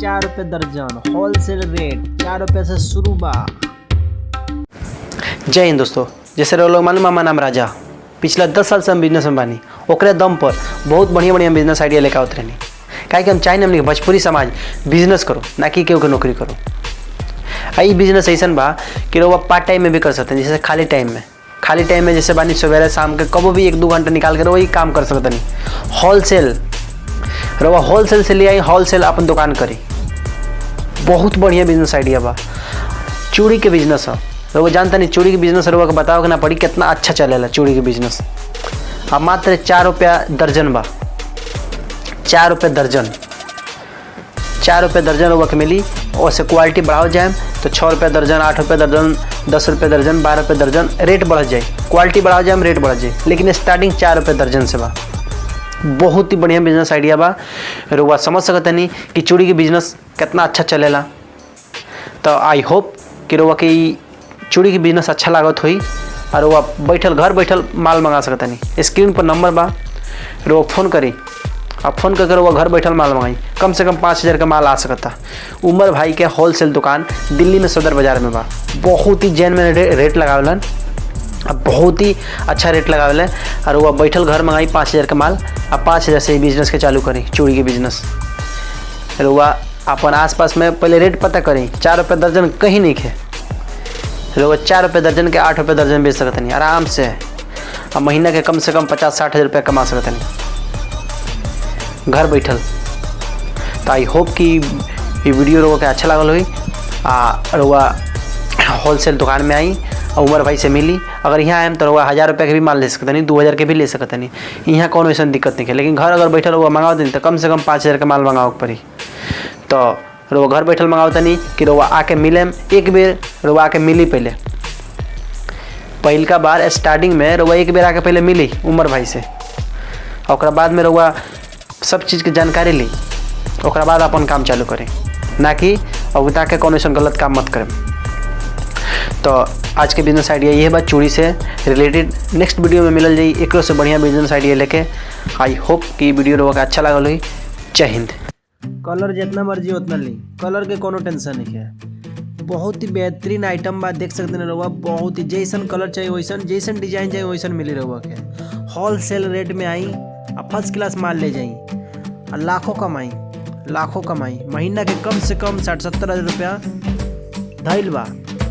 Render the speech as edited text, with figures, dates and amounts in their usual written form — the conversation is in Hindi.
₹4 दर्जन। होलसेल रेट ₹4 से शुरू बा। जय हिंद दोस्तों। जैसे लोग मालूम हमारा नाम राजा, पिछला 10 साल से हम बिजनेस में बानी। ओकरे दम पर बहुत बढ़िया बिजनेस आइडिया लेकर आवत रहनी। काहे कि हम चाहिए हमने भोजपुरी समाज बिजनेस करो, ना कि केहू के नौकरी करो। आई बिजनेस ऐसा बा कि लोग पार्ट टाइम में भी कर सकते हैं। जैसे खाली टाइम में जैसे बानी सवेरे शाम के कबो भी 1-2 घंटा निकाल के वही काम कर सकते नहीं। होलसेल से ले आई, होलसेल अपन दुकान करी। बहुत बढ़िया बिजनेस आइडिया बा। चूड़ी के बिजनेस है, लोग जानता नहीं। चूड़ी के बिजनेस लोग बताओ कि ना पड़ी कितना अच्छा चलेला चूड़ी के बिजनेस। अब मात्र ₹4 दर्जन बा। ₹4 दर्जन, ₹4 दर्जन लोग के मिली। और से क्वालिटी बढ़ाओ जाए तो ₹6 दर्जन, ₹8 दर्जन, ₹10 दर्जन, ₹12 दर्जन रेट बढ़ जाए। क्वालिटी बढ़ाओ जाए रेट बढ़ जाए, लेकिन स्टार्टिंग ₹4 दर्जन से बा। बहुत ही बढ़िया बिजनेस आइडिया बा। रुआ समझ सकते नहीं कि चूड़ी के बिजनेस कितना अच्छा चलेला। तो आई होप कि रुआ की चूड़ी के बिजनेस अच्छा लागत हुई और रुआ घर बैठल माल मंगा सकता नहीं। स्क्रीन पर नंबर बा, रुआ फ़ोन करी। आप फ़ोन करके रुआ घर बैठल माल मंगाई। कम से कम 5000 का माल आ सकता। उमर भाई के होलसेल दुकान दिल्ली में सदर बाजार में बा। बहुत ही जेन्युइन रेट लगावलन, अब बहुत ही अच्छा रेट लगावले। और वह बैठल घर मंगाई 5000 का माल। अब 5000 से ही बिजनेस के चालू करी चूड़ी के बिजनेस। रुआ अपन आसपास में पहले रेट पता करी। ₹4 दर्जन कहीं नहीं खे। लोग ₹4 दर्जन के ₹8 दर्जन बेच सकते नहीं आराम से। अब महीना के कम से कम 50-60 हज़ार रुपये कमा सकते नहीं घर बैठल। तो आई होप कि ये वीडियो लोगों के अच्छा लगल हुई। रुआ होलसेल दुकान में आई और उमर भाई से मिली। अगर यहाँ आए तो रुआ ₹1000 के भी माल ले सकते नहीं, 2000 के भी ले सकते नहीं। यहाँ कौन वैसा दिक्कत नहीं है। लेकिन घर अगर बैठल रुआ मंगाओ दिन तो कम से कम 5000 का माल मंगाओ पड़ी। तो रुआ घर बैठल मंगाओ नहीं कि रुआ आके मिले। एक बेर रुआ आके मिली। पहिलका बार स्टार्टिंग में रुआ एक बेर आके पहले मिली उमर भाई से। और बाद में रुआ सब चीज़ की जानकारी ली। और बाद अपन काम चालू करें, ना कि अब ताकि कौन ऐसा गलत काम मत करें। तो आज के बिजनेस आइडिया ये बात चूड़ी से रिलेटेड। नेक्स्ट वीडियो में मिलल जाई एक से बढ़िया बिजनेस आइडिया लेके। आई होप कि वीडियो लोगों का अच्छा लगल हुई। जय हिंद। कलर जितना मर्जी उतना ली, कलर के कोनो टेंशन नहीं है। बहुत ही बेहतरीन आइटम बा, देख सकते हैं रहुआ। बहुत ही जैसन कलर चाहिए वैसन, जैसन डिजाइन चाहिए वैसन मिली रहुआ के। होलसेल रेट में आई और फर्स्ट क्लास माल ले जाई और लाखों कमाई। महीना के कम से कम 60-70 हज़ार रुपया धैल बा।